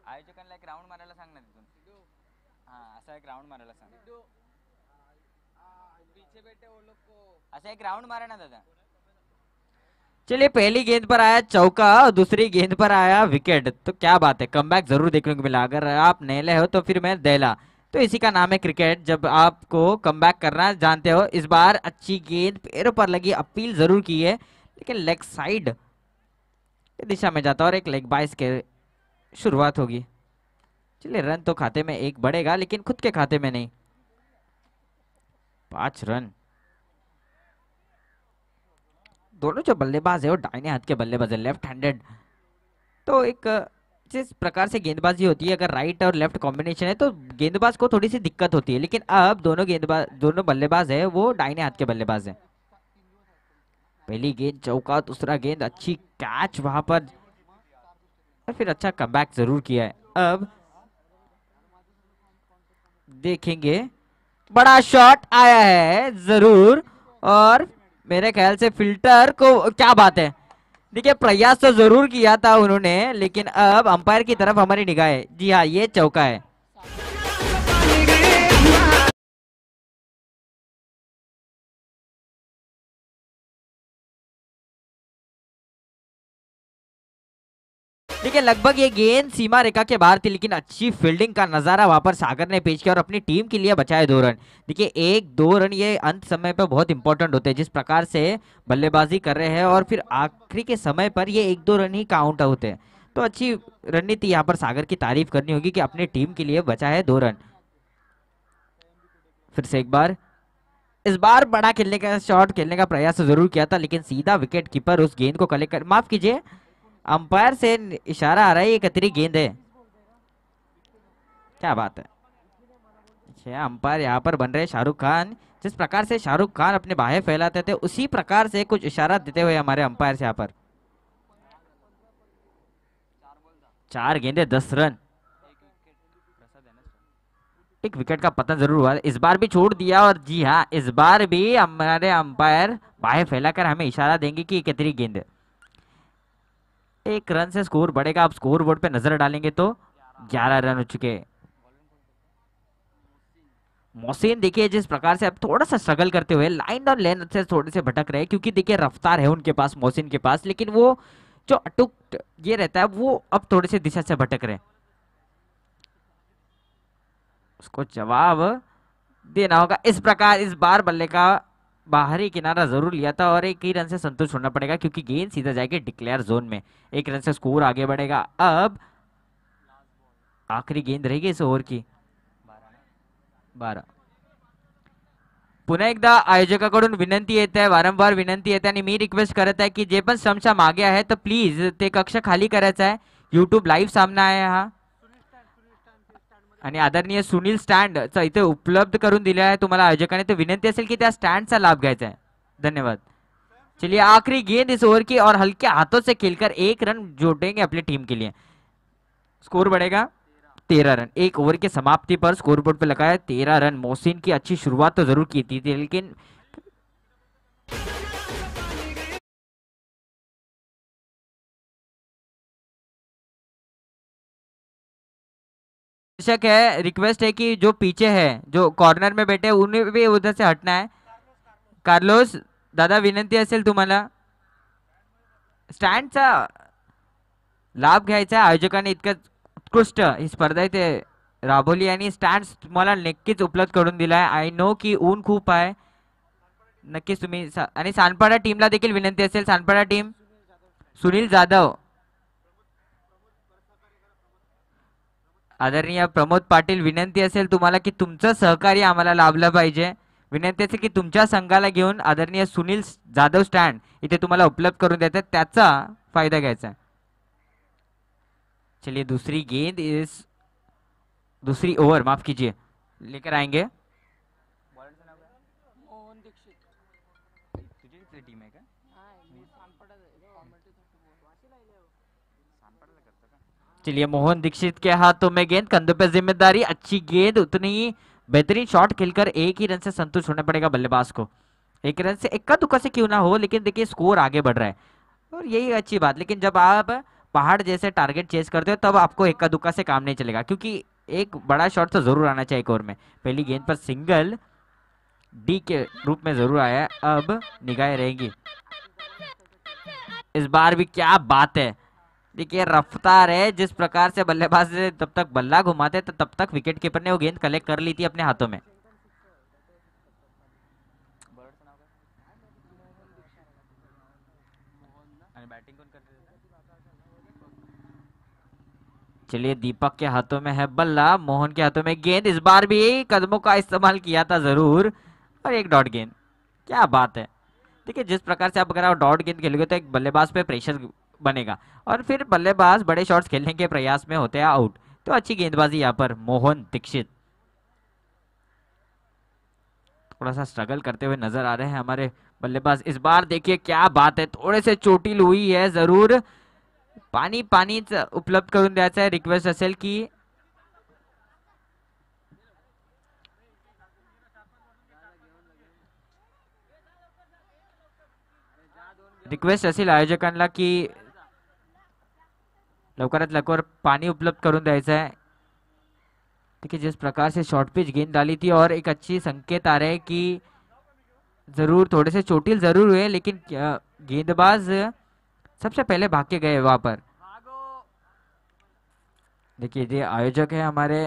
आयोजकांना एक राउंड मारायला सांग ना तिथून, हां असा एक राउंड मारायला सांग, असा एक राउंड मारा ना दादा। चलिए पहली गेंद पर आया चौका और दूसरी गेंद पर आया विकेट, तो क्या बात है, कमबैक जरूर देखने को मिला। अगर आप नेले हो तो फिर मैं देला, तो इसी का नाम है क्रिकेट, जब आपको कमबैक करना जानते हो। इस बार अच्छी गेंद पैरों पर लगी, अपील जरूर की है लेकिन लेग साइड दिशा में जाता और एक लेग बाइस के शुरुआत होगी। चलिए रन तो खाते में एक बढ़ेगा लेकिन खुद के खाते में नहीं। 5 रन दोनों जो बल्लेबाज है वो दाहिने हाथ के बल्लेबाज है, लेफ्ट हैंडेड। तो एक जिस प्रकार से गेंदबाजी होती है, अगर राइट और लेफ्ट कॉम्बिनेशन है तो गेंदबाज को थोड़ी सी दिक्कत होती है, लेकिन अब दोनों बल्लेबाज है वो दाहिने हाथ के बल्लेबाज है। पहली गेंद चौका, दूसरा गेंद अच्छी कैच वहां पर, और फिर अच्छा कमबैक जरूर किया है। अब देखेंगे, बड़ा शॉट आया है जरूर, और मेरे ख्याल से फिल्टर को, क्या बात है, देखिए प्रयास तो जरूर किया था उन्होंने, लेकिन अब अंपायर की तरफ हमारी निगाह है। जी हाँ, ये चौका है। देखिए लगभग ये गेंद सीमा रेखा के बाहर थी, लेकिन अच्छी फील्डिंग का नजारा वहां पर सागर ने पेश किया और अपनी टीम के लिए बचाए 2 रन। देखिए 1-2 रन ये अंत समय पर बहुत इंपॉर्टेंट होते हैं, जिस प्रकार से बल्लेबाजी कर रहे हैं और फिर आखिरी के समय पर ये 1-2 रन ही काउंट होते हैं। तो अच्छी रणनीति यहाँ पर सागर की तारीफ करनी होगी कि अपनी टीम के लिए बचा है 2 रन। फिर से एक बार, इस बार बड़ा खेलने का शॉट खेलने का प्रयास जरूर किया था, लेकिन सीधा विकेट कीपर उस गेंद को कलेक्ट कर, माफ कीजिए, अंपायर से इशारा आ रहा है ये कतरी गेंद है। क्या बात है, अच्छा अंपायर यहाँ पर बन रहे शाहरुख खान। जिस प्रकार से शाहरुख खान अपने बाहें फैलाते थे उसी प्रकार से कुछ इशारा देते हुए हमारे अंपायर से यहाँ पर। 4 गेंदे 10 रन, 1 विकेट का पतन जरूर हुआ, इस बार भी छोड़ दिया। और जी हाँ, इस बार भी हमारे अंपायर बाहें फैलाकर हमें इशारा देंगे कि कितनी गेंद है। 1 रन से स्कोर बढ़ेगा। अब स्कोर बोर्ड पे नजर डालेंगे तो 11 रन हो चुके। मोहसिन देखिए जिस प्रकार से अब थोड़ा सा स्ट्रगल करते हुए लाइन और लेन से थोड़े से भटक रहे हैं, क्योंकि देखिए रफ्तार है उनके पास, मोहसिन के पास, लेकिन वो जो अटुक ये रहता है वो अब थोड़े से दिशा से भटक रहे हैं। उसको जवाब देना होगा। इस प्रकार इस बार बल्ले का बाहरी किनारा जरूर लिया था और 1 ही रन से संतुष्ट होना पड़ेगा, क्योंकि गेंद सीधा जाएगी डिक्लेयर जोन में। 1 रन से स्कोर आगे बढ़ेगा। अब आखिरी गेंद रहेगी इस ओव्हर की, 12। पुन्हा एकदा आयोजकाकडून विनंती येत आहे, वारंवार विनंती येते आणि मी रिक्वेस्ट करत आहे की जे पण स्टंपच्या मागे आहे तर प्लीज ते कक्ष खाली करायचा आहे। यूट्यूब लाईव्ह सामना आहे हा, आणि आदरणीय सुनील स्टँड इथे उपलब्ध करून दिले आहे तुम्हाला आयोजकाने, तो विनंती असेल की त्या स्टँडचा लाभ घ्यायचा है। धन्यवाद। चलिए आखिरी गेंद इस ओवर की और हल्के हाथों से खेलकर 1 रन जोड़ेंगे अपनी टीम के लिए। स्कोर बढ़ेगा 13 रन। 1 ओवर की समाप्ति पर स्कोर बोर्ड पे लगा है 13 रन। मोहसिन की अच्छी शुरुआत तो जरूर की थी, लेकिन दर्शक है, रिक्वेस्ट है कि जो पीछे है, जो कॉर्नर में बैठे उन्हें भी उधर से हटना है। कार्लोस दादा विनंती असेल तुम्हाला स्टँडचा लाभ घ्यायचा। आयोजकांनी इतकं उत्कृष्ट ही स्पर्धा इथे राबवली आणि स्टँड तुम्हाला नक्कीच उपलब्ध करून दिला आहे। आय नो की ऊन खूप आहे, नक्कीच तुम्ही आणि सानपाडा टीमला देखील विनंती असेल, सानपाडा टीम, सुनील जाधव, आदरणीय प्रमोद पाटील, विनंती असेल तुम्हाला की तुमचं सहकार्य आम्हाला लाभलं पाहिजे। विनंती असेल की तुमच्या संघाला घेऊन आदरणीय सुनील जाधव स्टँड इथे तुम्हाला उपलब्ध करून देतात, त्याचा फायदा घ्यायचा। चलिए दूसरी गेंद इस दूसरी ओवर माफ कीजिए लेकर आएंगे। चलिए मोहन दीक्षित के हाथों में गेंद, कंधों पे जिम्मेदारी, अच्छी गेंद, उतनी ही बेहतरीन शॉट खेलकर 1 ही रन से संतुष्ट होना पड़ेगा बल्लेबाज को। 1 रन से इक्का दुक्का से क्यों ना हो, लेकिन देखिए स्कोर आगे बढ़ रहा है और यही अच्छी बात। लेकिन जब आप पहाड़ जैसे टारगेट चेस करते हो तब आपको इक्का दुक्का से काम नहीं चलेगा, क्योंकि एक बड़ा शॉट तो जरूर आना चाहिए एक ओवर में। पहली गेंद पर सिंगल डी के रूप में जरूर आया है। अब निगाहें रहेंगी, इस बार भी क्या बात है, देखिए रफ्तार है। जिस प्रकार से बल्लेबाज तब तक बल्ला घुमाते तो तब तक विकेट कीपर ने वो गेंद कलेक्ट कर ली थी अपने हाथों में। चलिए दीपक के हाथों में है बल्ला, मोहन के हाथों में गेंद, इस बार भी कदमों का इस्तेमाल किया था जरूर और 1 डॉट गेंद। क्या बात है, देखिए जिस प्रकार से आप अगर आप डॉट गेंद खेलोगे तो एक बल्लेबाज पे प्रेशर बनेगा और फिर बल्लेबाज बड़े शॉट्स खेलने के प्रयास में होते हैं आउट। तो अच्छी गेंदबाजी यहाँ पर मोहन दीक्षित थोड़ा सा स्ट्रगल करते हुए नजर आ रहे हैं हमारे बल्लेबाज। इस बार देखिए क्या बात है, थोड़े से चोटिल हुई है जरूर, पानी पानी उपलब्ध करून द्यायचा है रिक्वेस्ट असेल की रिक्वेस्ट असेल आयोजकांना की लवकरात लवकर पानी उपलब्ध करून द्यायचं है। देखिए जिस प्रकार से शॉर्ट पिच गेंद डाली थी और एक अच्छी संकेत आ रहे हैं कि जरूर थोड़े से चोटिल जरूर हुए लेकिन गेंदबाज सबसे पहले भाग के गए वहां पर। देखिए ये आयोजक है हमारे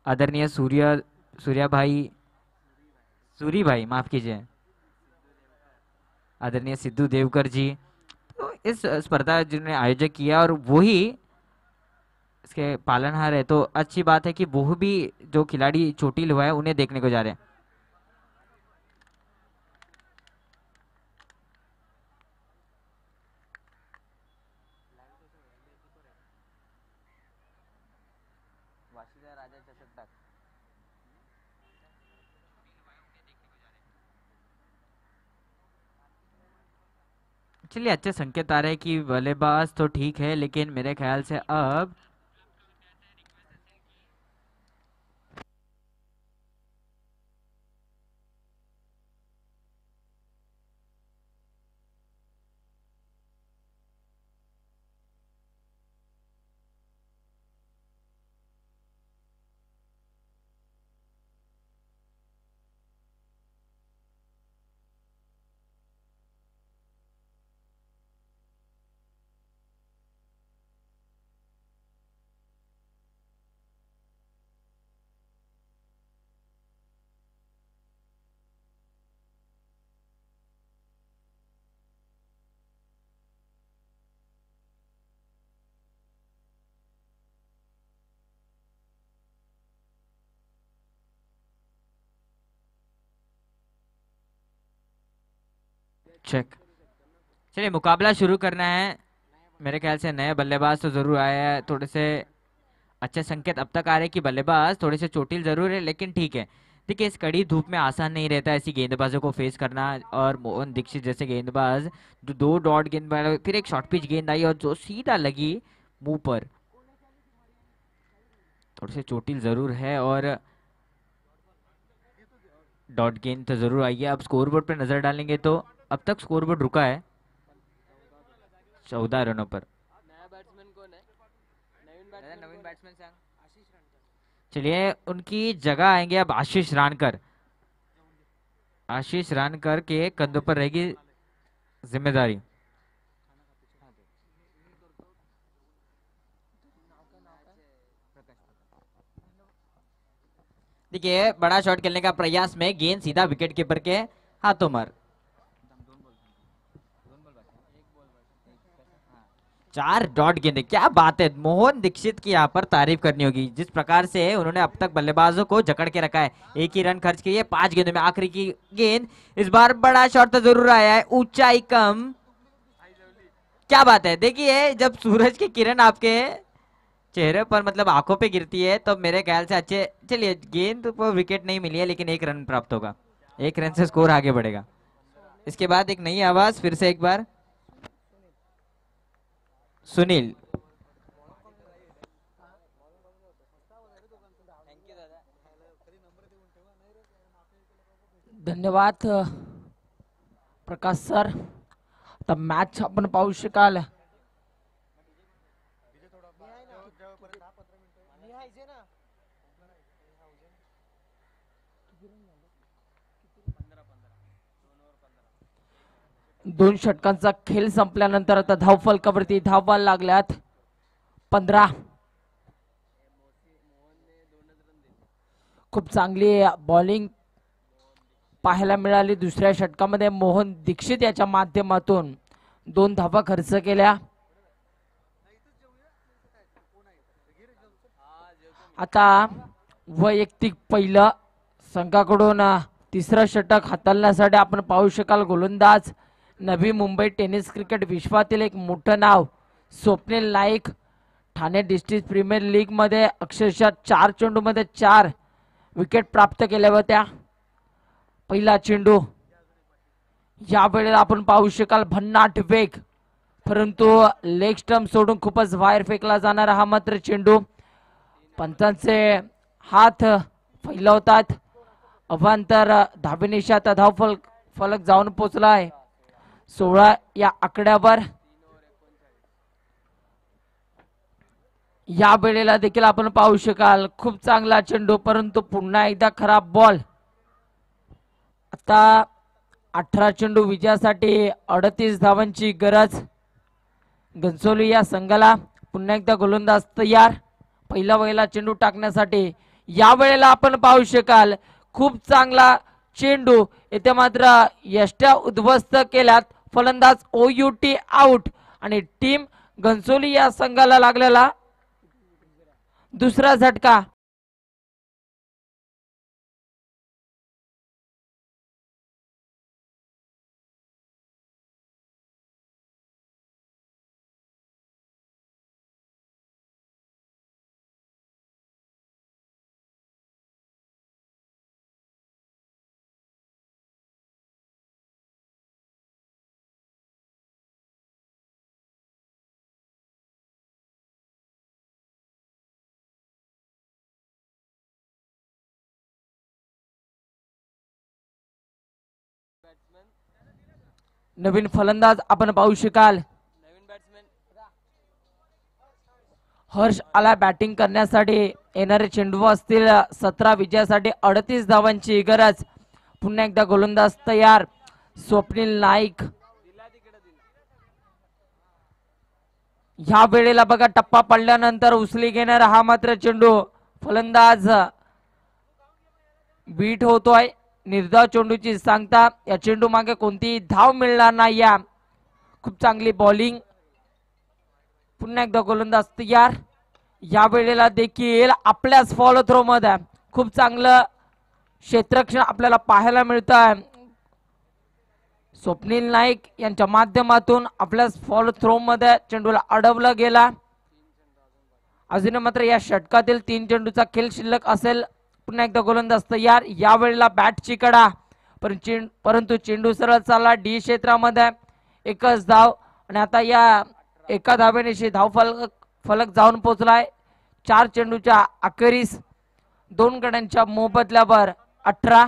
आदरणीय सूर्या भाई, सूरी भाई माफ कीजिए, आदरणीय सिद्धू देवकर जी। तो इस स्पर्धा जिन्होंने आयोजक किया और वही इसके पालनहार है, तो अच्छी बात है कि वो भी जो खिलाड़ी चोटिल हुआ है उन्हें देखने को जा रहे हैं। चलिए अच्छे संकेत आ रहे हैं कि बल्लेबाज तो ठीक है लेकिन मेरे ख्याल से अब चेक। चलिए मुकाबला शुरू करना है। मेरे ख्याल से नए बल्लेबाज तो जरूर आए हैं, थोड़े से अच्छे संकेत अब तक आ रहे हैं कि बल्लेबाज थोड़े से चोटिल जरूर है लेकिन ठीक है। देखिए इस कड़ी धूप में आसान नहीं रहता ऐसी गेंदबाजों को फेस करना और मोहन दीक्षित जैसे गेंदबाज जो दो डॉट गेंद फिर एक शॉर्ट पिच गेंद आई और जो सीधा लगी मुंह पर, थोड़े से चोटिल जरूर है और डॉट गेंद तो जरूर आई है। अब स्कोरबोर्ड पर नजर डालेंगे तो अब तक स्कोरबोर्ड रुका है 14 रनों पर। नवीन बैट्समैन चलिए उनकी जगह आएंगे अब आशीष रानकर। आशीष रानकर के कंधों पर रहेगी जिम्मेदारी। देखिए बड़ा शॉट खेलने का प्रयास में गेंद सीधा विकेट कीपर के हाथों मार। 4 डॉट गेंदे, क्या बात है, मोहन दीक्षित की यहाँ पर तारीफ करनी होगी जिस प्रकार से उन्होंने अब तक बल्लेबाजों को जकड़ के रखा है। एक ही रन खर्च किए 5 गेंदों में, आखिरी की गेंद इस बार बड़ा शॉट तो जरूर आया है, ऊंचाई कम, क्या बात है। देखिए जब सूरज की किरण आपके चेहरे पर मतलब आंखों पे गिरती है तो मेरे ख्याल से अच्छे, चलिए गेंद पर विकेट नहीं मिली है लेकिन 1 रन प्राप्त होगा, 1 रन से स्कोर आगे बढ़ेगा। इसके बाद एक नई आवाज फिर से एक बार, सुनील। धन्यवाद प्रकाश सर। तर मॅच आपण पाहू शकाल दोन षटकांचा खेळ संपल्यानंतर आता धावफलकावरती धावा लागल्यात 15। खूप चांगली बॉलिंग पाहायला मिळाली दुसऱ्या षटकामध्ये। मोहन दीक्षित याच्या माध्यमातून 2 धावा खर्च केल्या। आता वैयक्तिक पहिलं संघाकडून तिसरा षटक हाताळण्यासाठी आपण पाहू शकाल गोलंदाज नवी मुंबई टेनिस क्रिकेट विश्वातील एक मोठं नाव Swapnil Naik. Thane district premier league मध्ये अक्षरशः 4 चेंडूमध्ये 4 विकेट प्राप्त केल्या होत्या. पहिला चेंडू या वेळेला आपण पाहू शकाल भन्नाट वेग, परंतु लेग स्टंप सोडून खूपच बाहेर फेकला जाणारा हा मात्र चेंडू. पंचांचे हात फैलवतात. अवांतर धाबेनिशात धाव फलक जाऊन पोहोचलाय 16 या आकड्यावर. या वेळेला देखील आपण पाहू शकाल खूप चांगला चेंडू, परंतु पुन्हा एकदा खराब बॉल. आता 18 चेंडू विजयासाठी 38 धावांची गरज. घनसोली या संघाला पुन्हा एकदा गोलंदाज तयार पहिला चेंडू टाकण्यासाठी. या वेळेला आपण पाहू शकाल खूप चांगला चेंडू येथे मात्र यष्ट्या उद्ध्वस्त केल्यात. फलंदाज OUT आउट आणि टीम घनसोली या संघाला लागलेला दुसरा झटका. नवीन फलंदाज आपण पाहू शकाल हर्ष आला बॅटिंग करण्यासाठी. येणारे चेंडू असतील 17 विजयासाठी 38 धावांची गरज. पुन्हा एकदा गोलंदाज तयार स्वप्नील नाईक. ह्या वेळेला बघा टप्पा पडल्यानंतर उचली घेणारा हा मात्र चेंडू. फलंदाज बीट होतोय. निर्धाव चेंडूची सांगता. या चेंडू मागे कोणतीही धाव मिळणार नाही. या खूप चांगली बॉलिंग. पुन्हा एकदा गोलंदाज तयार. या वेळेला देखील आपल्याच फॉलो थ्रो मध्ये खूप चांगलं क्षेत्ररक्षण आपल्याला पाहायला मिळत आहे. स्वप्नील नाईक यांच्या माध्यमातून आपल्या फॉलो थ्रो मध्ये चेंडूला अडवलं गेला. अजून मात्र या षटकातील 3 चेंडूचा खेळ शिल्लक असेल. पुन्हा एकदा गोलंदाज तयार. या वेळेला बॅटची कडा, परंतु चेंडू सरळ चालला डी क्षेत्रामध्ये. एकच धाव आणि आता या एका धावेनिशी धाव फलक जाऊन पोहोचलाय. 4 चेंडूच्या अखेरीस 2 गड्यांच्या मोबदल्यावर 18.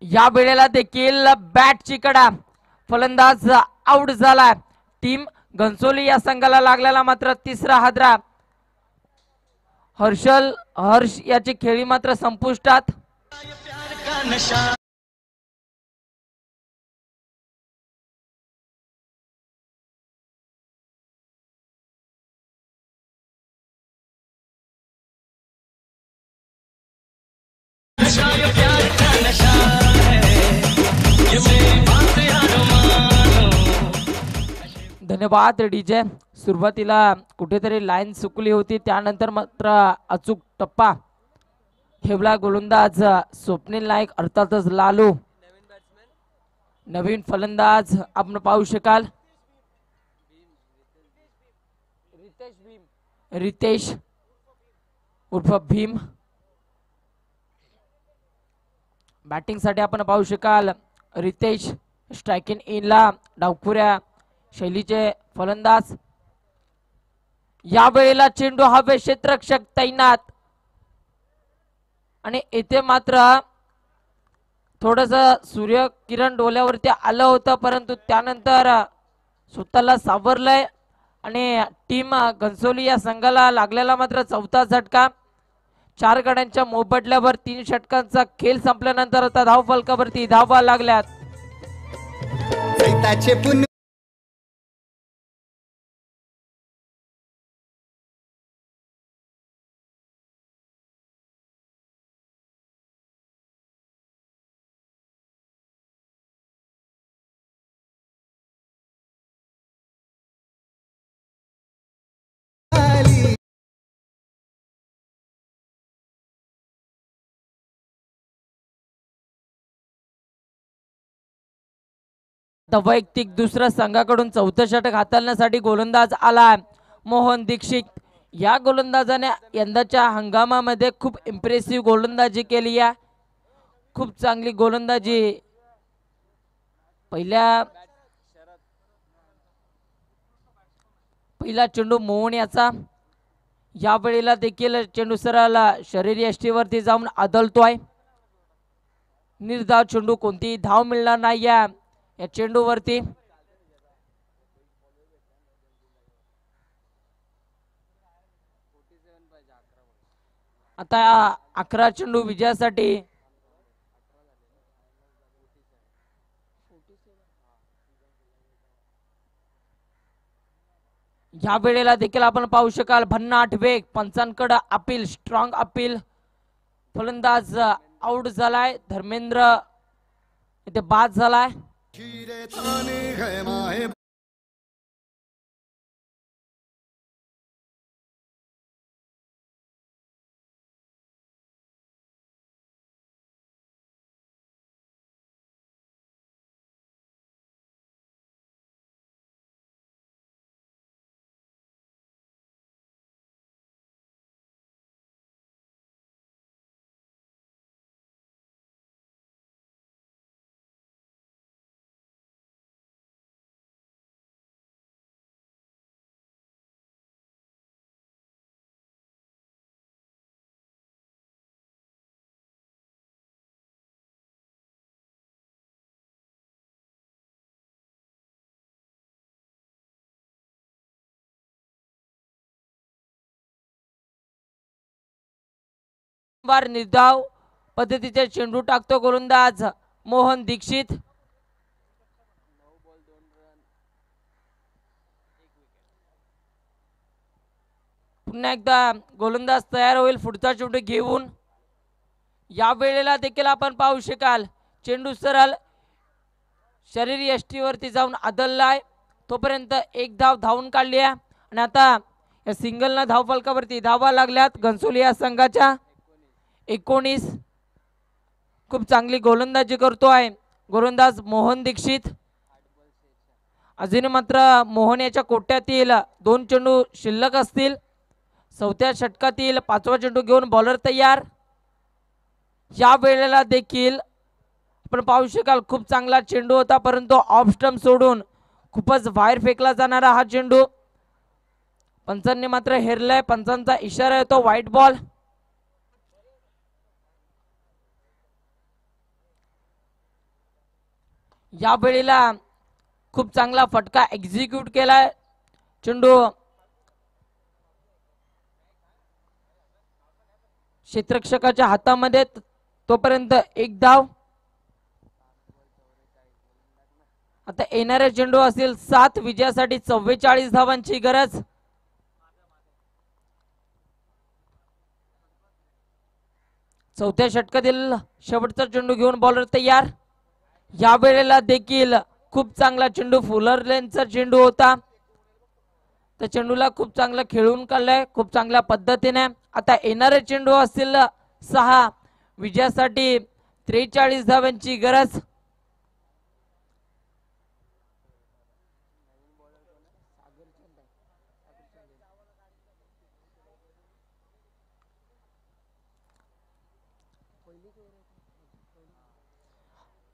या वेळेला देखील बॅटची कडा. फलंदाज आउट झाला. टीम घनसोली या संघाला लागलेला मात्र तिसरा हादरा. हर्ष याची खेळी मात्र संपुष्टात. धन्यवाद डीजे. सुरुवातीला कुठेतरी लाईन चुकली होती, त्यानंतर मात्र अचूक टप्पा ठेवला गोलंदाज स्वप्नील नाईक अर्थातच लालू. नवीन फलंदाज आपण पाहू शकाल रितेश उर्फ भीम. बॅटिंग साठी आपण पाहू शकाल रितेश. स्ट्रायकिंग इनला डावखुऱ्या शैलीचे फलंदाज. या वेळेला चेंडू हवे क्षेत्ररक्षक तैनात आणि येथे मात्र थोडस सूर्यकिरण डोल्यावरती आलं होतं, परंतु त्यानंतर स्वतःला सावरलंय आणि टीम घनसोली या संघाला लागलेला मात्र चौथा झटका. 4 गड्यांच्या मोबदल्यावर 3 षटकांचा खेळ संपल्यानंतर आता धाव फलकावरती धावा लागल्यात. आता वैयक्तिक दुसऱ्या संघाकडून चौथं षटक हाताळण्यासाठी गोलंदाज आला मोहन दीक्षित. या गोलंदाजाने यंदाच्या हंगामामध्ये खूप इम्प्रेसिव्ह गोलंदाजी केली आहे. खूप चांगली गोलंदाजी. पहिला चेंडू मोहन याचा. या वेळेला देखील चेंडू सरळ शरीर यष्टीवरती जाऊन आदळतोय. निर्धाव चेंडू, कोणतीही धाव मिळणार नाही या चेंडूवरती. आता 11 चेंडू विजयासाठी. या वेळेला देखील आपण पाहू शकाल भन्नाट वेग, पंचांकडे अपील, स्ट्रॉंग अपील. फलंदाज आउट झालाय. धर्मेंद्र इथे बाद झालाय. निर्धाव पद्धतीचे चेंडू टाकतो गोलंदाज मोहन दीक्षित. पुन्हा एकदा गोलंदाज तयार होईल पुढचा चेंडू घेऊन. या वेळेला देखील आपण पाहू शकाल चेंडू सरळ शरीर यष्टीवरती जाऊन आदळलाय. तोपर्यंत एक धाव धावून काढली आहे आणि आता या सिंगलना धाव फलकावरती धावा लागल्यात घनसोली या संघाच्या. 19. खूप चांगली गोलंदाजी करतोय गोलंदाज मोहन दीक्षित. अजून मात्र मोहन याच्या कोट्यातील 2 चेंडू शिल्लक असतील. चौथ्या षटकातील 5वा चेंडू घेऊन बॉलर तयार. या वेळेला देखील आपण पाहू शकाल खूप चांगला चेंडू होता, परंतु ऑफ स्टंप सोडून खूपच बाहेर फेकला जाणारा हा चेंडू. पंचांनी मात्र हेरलाय. पंचांचा इशारा येतो व्हाईट बॉल. या वेळेला खूप चांगला फटका एक्झिक्यूट केलाय. चेंडू क्षेत्ररक्षकाच्या हातामध्ये. तोपर्यंत एक धाव. आता येणारे चेंडू असतील 7 विजयासाठी 44 धावांची गरज. चौथ्या षटकातील शेवटचा चेंडू घेऊन बॉलर तयार. या वेळेला देखील खूप चांगला चेंडू फुलर लेनचा चेंडू होता. त्या चेंडूला खूप चांगला खेळून काढलाय खूप चांगल्या पद्धतीने. आता येणारे चेंडू असतील 6 विजयासाठी 43 धावांची गरज.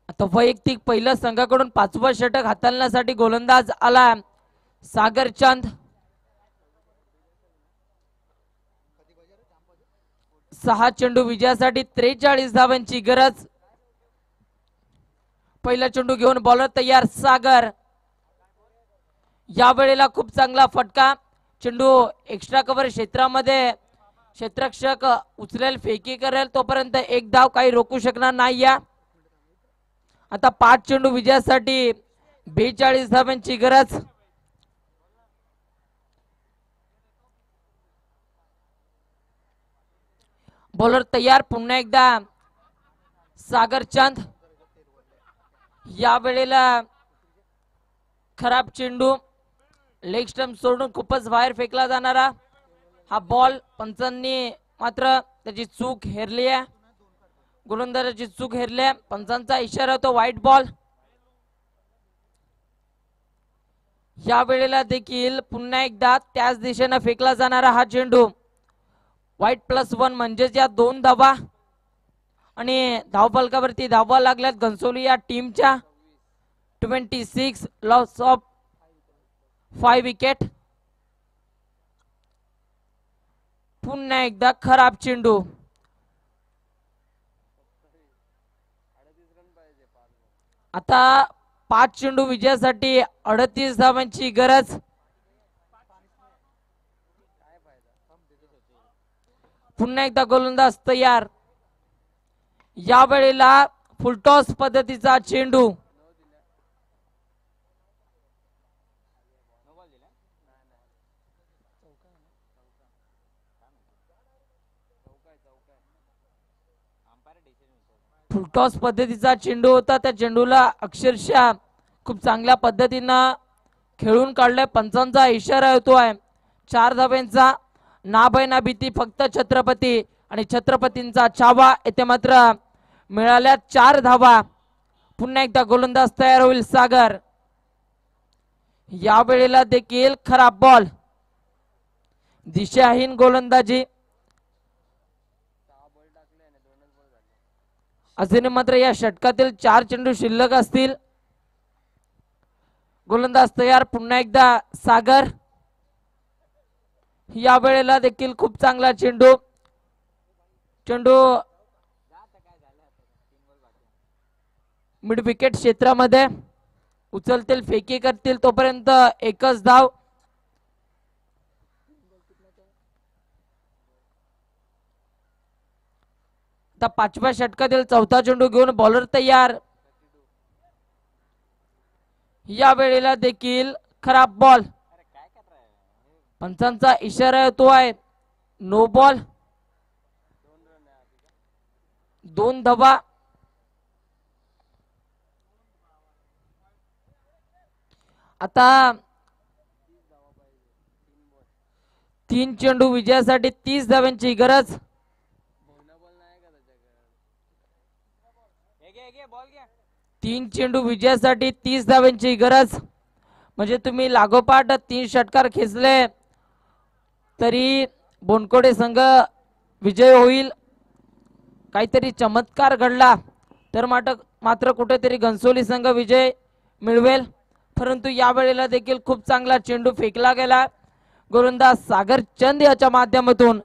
आता वैयक्तिक पहिल्या संघाकडून 5वं षटक हाताळण्यासाठी गोलंदाज आला सागर चंद. 6 चेंडू विजयासाठी 43 धावांची गरज. पहिला चेंडू घेऊन बॉलर तयार सागर. या वेळेला खूप चांगला फटका. चेंडू एक्स्ट्रा कव्हर क्षेत्रामध्ये क्षेत्ररक्षक उचलेल फेकी करेल तोपर्यंत एक धाव काही रोखू शकणार नाही. आता 5 चेंडू विजयासाठी 42 धावांची गरज. बॉलर तयार पुन्हा एकदा सागर चंद. या वेळेला खराब चेंडू लेग स्टंप सोडून खूपच बाहेर फेकला जाणारा हा बॉल. पंचांनी मात्र त्याची चूक हेरली आहे. गोलंदाजाची चूक हेरली आहे. पंचांचा इशारा होतो व्हाईट बॉल. या वेळेला देखील पुन्हा एकदा त्याच दिशेने फेकला जाणारा हा चेंडू वाईट +1 म्हणजेच या 2 धावा आणि धावफलकावरती धावा लागल्यात घनसोली या टीमच्या 26 लॉस ऑफ 5 विकेट. पुन्हा एकदा खराब चेंडू. आता 5 चेंडू विजयासाठी 38 धावांची गरज. पुन्हा एकदा गोलंदाज तयार. या वेळेला फुलटॉस पद्धतीचा चेंडू. फुलटॉस पद्धतीचा चेंडू होता. त्या चेंडूला अक्षरशः खूप चांगल्या पद्धतीनं खेळून काढलाय. पंचांचा इशारा होतोय 4 धाब्यांचा. ना भय ना भीती फक्त छत्रपती आणि छत्रपतींचा छावा. येथे मात्र मिळाल्या 4 धावा. पुन्हा एकदा गोलंदाज तयार होईल सागर. या वेळेला देखील खराब बॉल. दिशाहीन गोलंदाजी. अजून मात्र या षटकातील 4 चेंडू शिल्लक असतील. गोलंदाज तयार. पुन्हा एकदा सागर. या वेळेला देखील खूप चांगला चेंडू. चेंडू मिड विकेट क्षेत्रामध्ये उचलतील फेकी करतील तोपर्यंत एकच धाव. आता 5व्या षटकातील 4था चेंडू घेऊन बॉलर तयार. या वेळेला देखील खराब बॉल. पंचांचा इशारा येतोय नो बॉल. 2 धावा. आता 3 चेंडू विजयासाठी 30 धाव्यांची गरज. 3 चेंडू विजयासाठी 30 धाव्यांची गरज. म्हणजे तुम्ही लागोपाठ 3 षटकार खेचले तरी बोनकोडे संघ विजय होईल. काहीतरी चमत्कार घडला तर मात्र कुठेतरी घनसोली संघ विजय मिळवेल. परंतु या वेळेला देखील खूप चांगला चेंडू फेकला गेला गोलंदाज सागर चंद याच्या माध्यमातून.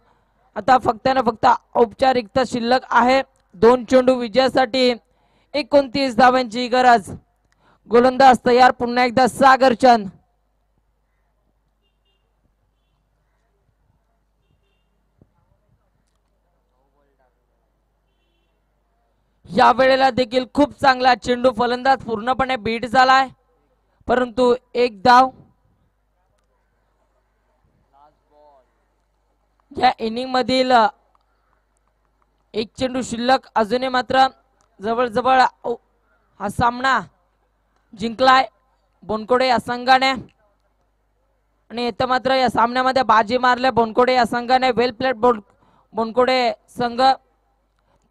आता फक्त ना फक्त औपचारिकता शिल्लक आहे. 2 चेंडू विजयासाठी 29 धावांची गरज. गोलंदाज तयार. पुन्हा एकदा सागर चंद. या वेळेला देखील खूप चांगला चेंडू. फलंदाज पूर्णपणे बीट झालाय परंतु 1 धाव. या इनिंग मधील 1 चेंडू शिल्लक. अजूनही मात्र जवळजवळ हा सामना जिंकलाय बोनकोडे या संघाने आणि इथं मात्र या सामन्यामध्ये बाजी मारले बोनकोडे या संघाने. वेल प्लेट बोनकोडे संघ.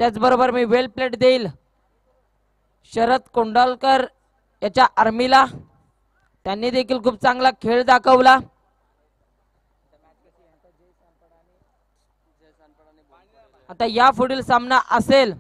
त्याचबरोबर मी वेल प्लेट देईल शरद कोंडालकर याच्या आर्मीला. त्यांनी देखील खूप चांगला खेळ दाखवला. आता या पुढील सामना असेल